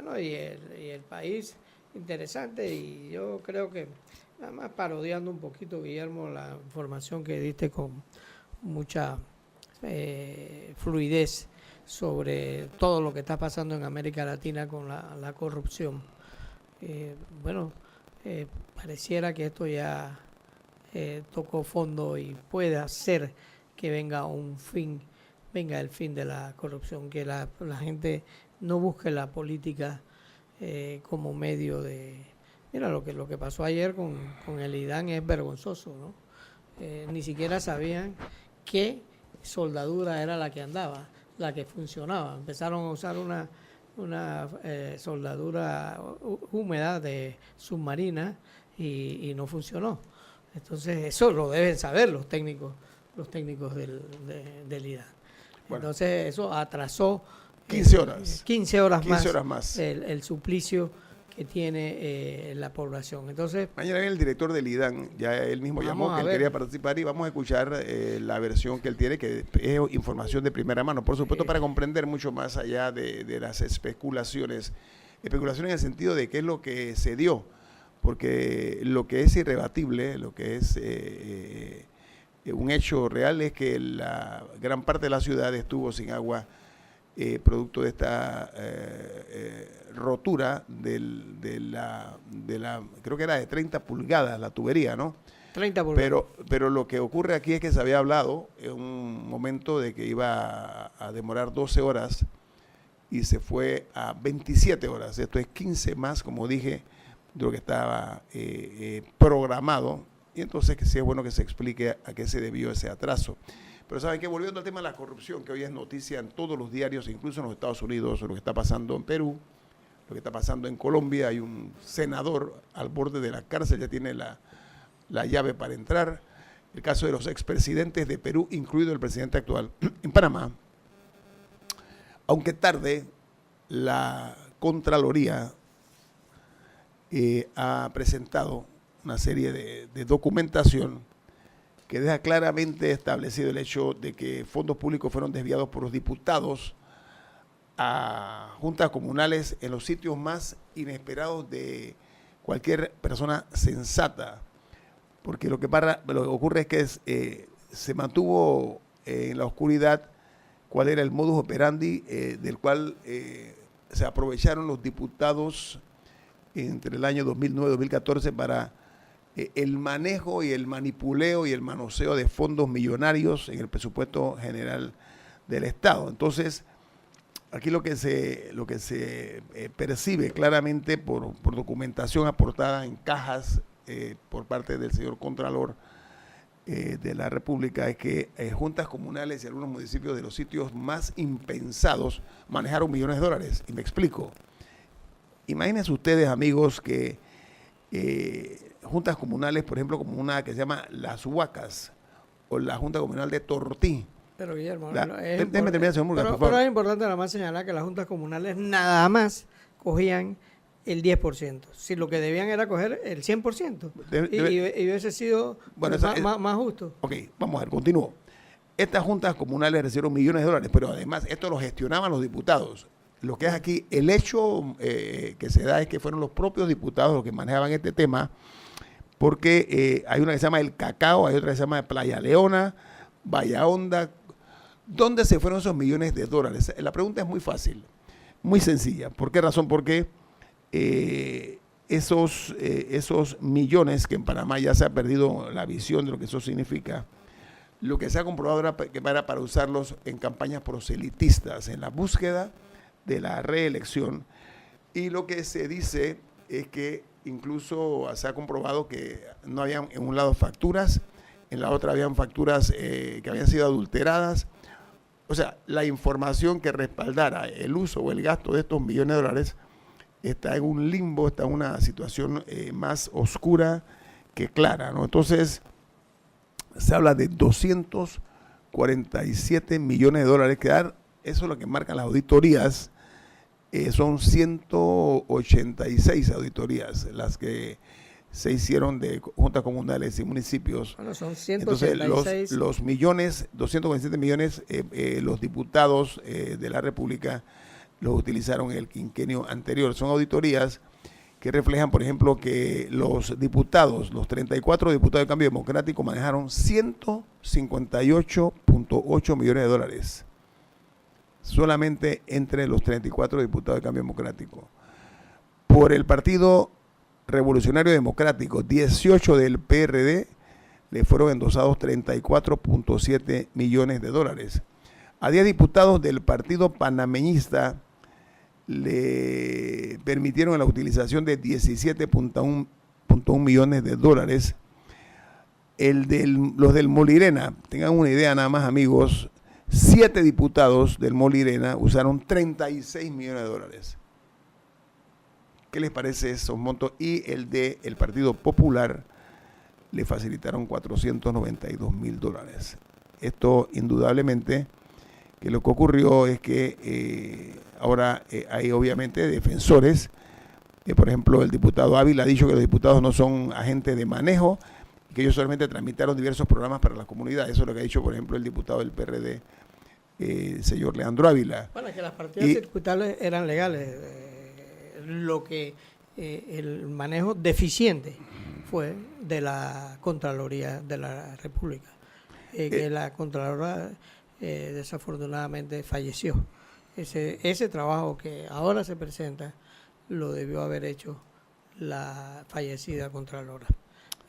Bueno, y el país interesante, y yo creo que, nada más parodiando un poquito, Guillermo, la información que diste con mucha fluidez sobre todo lo que está pasando en América Latina con la corrupción. Bueno, pareciera que esto ya tocó fondo y puede hacer que venga el fin de la corrupción, que la gente no busque la política como medio de... Mira, lo que pasó ayer con el IDAN es vergonzoso, ¿no? Ni siquiera sabían qué soldadura era la que andaba, la que funcionaba. Empezaron a usar una soldadura húmeda de submarina y no funcionó. Entonces eso lo deben saber los técnicos del IDAN. Bueno, entonces eso atrasó 15 horas. 15 horas 15 horas más. El suplicio que tiene la población. Entonces, mañana viene el director del IDAN, ya él mismo llamó que él quería participar y vamos a escuchar la versión que él tiene, que es información de primera mano, por supuesto, para comprender mucho más allá de las especulaciones en el sentido de qué es lo que se dio, porque lo que es irrebatible, lo que es un hecho real es que la gran parte de la ciudad estuvo sin agua producto de esta rotura de la creo que era de 30 pulgadas la tubería, ¿no? 30 pulgadas. Pero lo que ocurre aquí es que se había hablado en un momento de que iba a demorar 12 horas y se fue a 27 horas. Esto es 15 más, como dije, de lo que estaba programado. Y entonces que sí es bueno que se explique a qué se debió ese atraso. Pero saben que volviendo al tema de la corrupción, que hoy es noticia en todos los diarios, incluso en los Estados Unidos, lo que está pasando en Perú, lo que está pasando en Colombia, hay un senador al borde de la cárcel, ya tiene la llave para entrar. El caso de los expresidentes de Perú, incluido el presidente actual. En Panamá, aunque tarde, la Contraloría ha presentado una serie de documentación que deja claramente establecido el hecho de que fondos públicos fueron desviados por los diputados a juntas comunales en los sitios más inesperados de cualquier persona sensata. Porque lo que ocurre es que se mantuvo en la oscuridad cuál era el modus operandi del cual se aprovecharon los diputados entre el año 2009 y 2014 para el manejo y el manipuleo y el manoseo de fondos millonarios en el presupuesto general del Estado. Entonces, aquí lo que se percibe claramente por documentación aportada en cajas por parte del señor Contralor de la República es que juntas comunales y algunos municipios de los sitios más impensados manejaron millones de dólares. Y me explico. Imagínense ustedes, amigos, que juntas comunales, por ejemplo, como una que se llama Las Huacas o la Junta Comunal de Tortí. Pero Guillermo, déjeme terminar, señor Murga, por favor. Pero es importante nada más señalar que las juntas comunales nada más cogían el 10%. Si lo que debían era coger el 100%. Y hubiese sido más justo. Ok, vamos a ver, continúo. Estas juntas comunales recibieron millones de dólares, pero además esto lo gestionaban los diputados. Lo que es aquí, el hecho que se da es que fueron los propios diputados los que manejaban este tema, porque hay una que se llama El Cacao, hay otra que se llama Playa Leona, Bahía Honda. ¿Dónde se fueron esos millones de dólares? La pregunta es muy fácil, muy sencilla. ¿Por qué razón? Porque esos millones, que en Panamá ya se ha perdido la visión de lo que eso significa, lo que se ha comprobado era que era para usarlos en campañas proselitistas, en la búsqueda de la reelección. Y lo que se dice es que incluso se ha comprobado que no habían en un lado facturas, en la otra habían facturas que habían sido adulteradas. O sea, la información que respaldara el uso o el gasto de estos millones de dólares está en un limbo, está en una situación más oscura que clara, ¿no? Entonces, se habla de 247 millones de dólares que dar, eso es lo que marcan las auditorías. Son 186 auditorías las que se hicieron de juntas comunales y municipios. Bueno, son 186. Entonces, los millones, 247 millones, los diputados de la República los utilizaron en el quinquenio anterior. Son auditorías que reflejan, por ejemplo, que los diputados, los 34 diputados de Cambio Democrático manejaron 158.8 millones de dólares. Solamente entre los 34 diputados de Cambio Democrático. Por el Partido Revolucionario Democrático, 18 del PRD, le fueron endosados 34.7 millones de dólares. A 10 diputados del Partido Panameñista le permitieron la utilización de 17.1 millones de dólares. Los del Molirena, tengan una idea nada más, amigos, 7 diputados del Molirena usaron 36 millones de dólares. ¿Qué les parece esos montos? Y el del Partido Popular le facilitaron 492 mil dólares. Esto indudablemente que lo que ocurrió es que ahora hay obviamente defensores. Por ejemplo, el diputado Ávila ha dicho que los diputados no son agentes de manejo, que ellos solamente tramitaron diversos programas para la comunidad. Eso es lo que ha dicho, por ejemplo, el diputado del PRD, el señor Leandro Ávila. Bueno, que las partidas circulares eran legales. Lo que el manejo deficiente fue de la Contraloría de la República. Que la Contralora desafortunadamente falleció. Ese trabajo que ahora se presenta lo debió haber hecho la fallecida Contralora.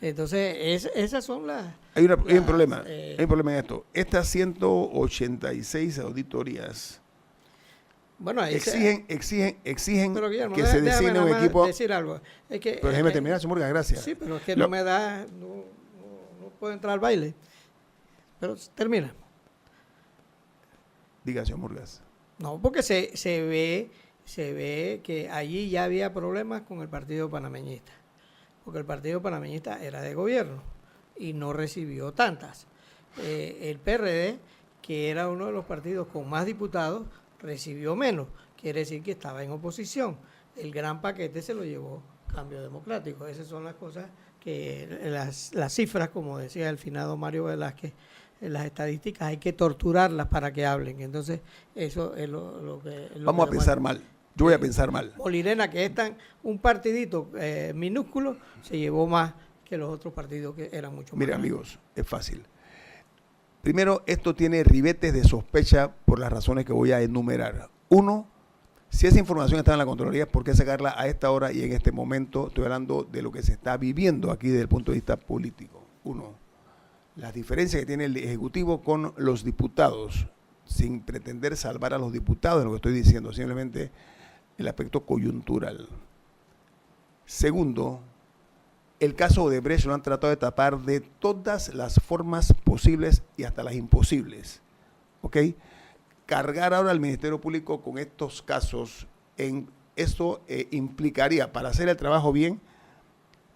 Entonces, esas son las... Hay un problema en esto. Estas 186 auditorías exigen pero, Guillermo, que se designe un equipo... decir algo. Es que, pero déjeme terminar, señor Morgan, gracias. Sí, pero es que no puedo entrar al baile. Pero termina. Diga, señor Murgas. No, porque se ve que allí ya había problemas con el Partido Panameñista. Porque el Partido Panameñista era de gobierno y no recibió tantas. El PRD, que era uno de los partidos con más diputados, recibió menos. Quiere decir que estaba en oposición. El gran paquete se lo llevó Cambio Democrático. Esas son las cosas que las cifras, como decía el finado Mario Velázquez, las estadísticas hay que torturarlas para que hablen. Entonces, eso es lo que... Vamos a pensar mal. Yo voy a pensar mal. Molirena, que es un partidito minúsculo, se llevó más que los otros partidos que eran mucho más. Mira, amigos, es fácil. Primero, esto tiene ribetes de sospecha por las razones que voy a enumerar. Uno, si esa información está en la Contraloría, ¿por qué sacarla a esta hora y en este momento? Estoy hablando de lo que se está viviendo aquí desde el punto de vista político. Uno, las diferencias que tiene el Ejecutivo con los diputados, sin pretender salvar a los diputados, lo que estoy diciendo, simplemente el aspecto coyuntural. Segundo, el caso Odebrecht lo han tratado de tapar de todas las formas posibles y hasta las imposibles. ¿Ok? Cargar ahora al Ministerio Público con estos casos, esto implicaría, para hacer el trabajo bien,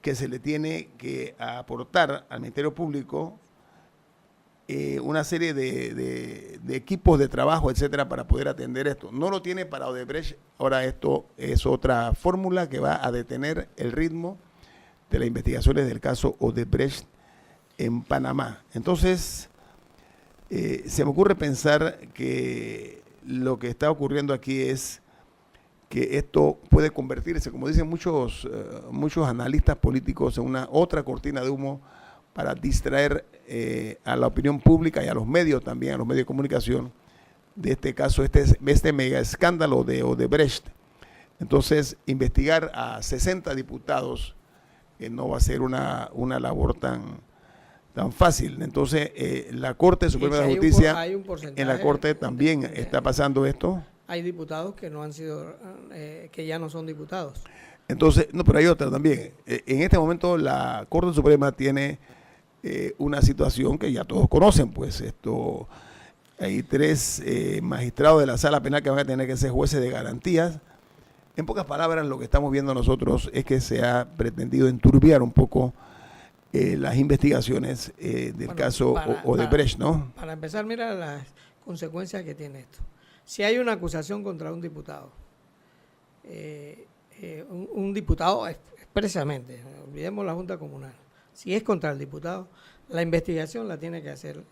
que se le tiene que aportar al Ministerio Público una serie de equipos de trabajo, etcétera, para poder atender esto. No lo tiene para Odebrecht. Ahora esto es otra fórmula que va a detener el ritmo de las investigaciones del caso Odebrecht en Panamá. Entonces, se me ocurre pensar que lo que está ocurriendo aquí es que esto puede convertirse, como dicen muchos analistas políticos, en una otra cortina de humo para distraer a la opinión pública y a los medios también, a los medios de comunicación, de este caso, este mega escándalo de Odebrecht. Entonces, investigar a 60 diputados no va a ser una labor tan fácil. Entonces, la Corte Suprema de Justicia, en la Corte también está pasando esto. Hay diputados que no han sido, que ya no son diputados. Entonces, no, pero hay otra también. En este momento la Corte Suprema tiene una situación que ya todos conocen, pues hay 3 magistrados de la Sala Penal que van a tener que ser jueces de garantías. En pocas palabras, lo que estamos viendo nosotros es que se ha pretendido enturbiar un poco las investigaciones del caso Odebrecht, ¿no? Para empezar, mira las consecuencias que tiene esto. Si hay una acusación contra un diputado, un diputado expresamente, olvidemos la Junta Comunal, si es contra el diputado, la investigación la tiene que hacer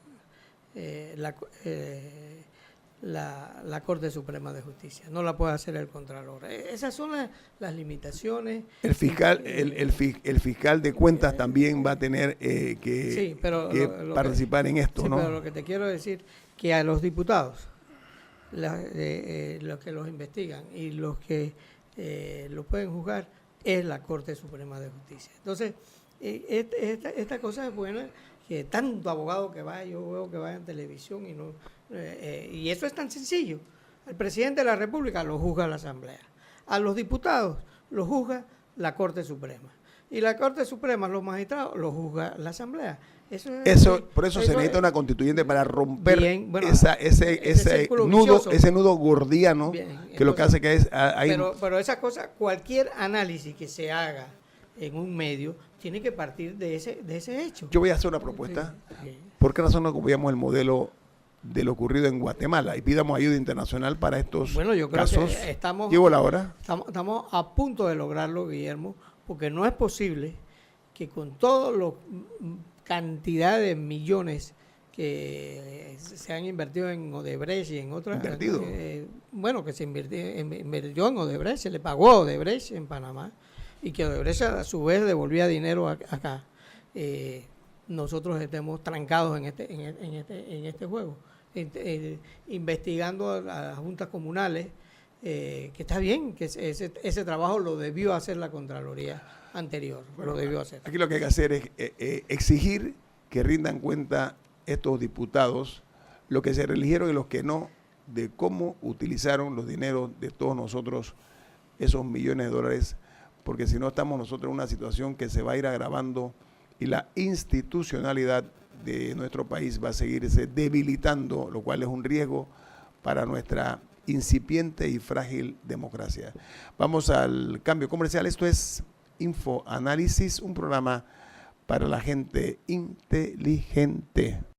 la Corte Suprema de Justicia, no la puede hacer el Contralor. Esas son las limitaciones. El fiscal, el fiscal de cuentas también va a tener que participar en esto, ¿no? Pero lo que te quiero decir, que a los diputados, los que los investigan y los que los pueden juzgar, es la Corte Suprema de Justicia. Entonces, esta cosa es buena, que tanto abogado que va, yo veo que va en televisión y eso es tan sencillo. El presidente de la República lo juzga la Asamblea. A los diputados lo juzga la Corte Suprema. Y la Corte Suprema, los magistrados, lo juzga la Asamblea. Por eso se necesita una constituyente para romper ese nudo gordiano, que lo que hace que es... Pero esa cosa, cualquier análisis que se haga en un medio, tiene que partir de ese hecho. Yo voy a hacer una propuesta. Sí. ¿Por qué razón no copiamos el modelo de lo ocurrido en Guatemala y pidamos ayuda internacional para estos casos? ¿Llegó la hora? Estamos a punto de lograrlo, Guillermo, porque no es posible que con toda la cantidad de millones que se han invertido en Odebrecht y en otras... ¿Invertido? Que se invirtió en Odebrecht, se le pagó a Odebrecht en Panamá, y que Odebrecht a su vez devolvía dinero acá. Nosotros estemos trancados en este juego, investigando a las juntas comunales, que está bien, que ese trabajo lo debió hacer la Contraloría anterior, lo debió hacer. Aquí lo que hay que hacer es exigir que rindan cuenta estos diputados, los que se reeligieron y los que no, de cómo utilizaron los dineros de todos nosotros, esos millones de dólares, porque si no estamos nosotros en una situación que se va a ir agravando y la institucionalidad de nuestro país va a seguirse debilitando, lo cual es un riesgo para nuestra incipiente y frágil democracia. Vamos al cambio comercial. Esto es Infoanálisis, un programa para la gente inteligente.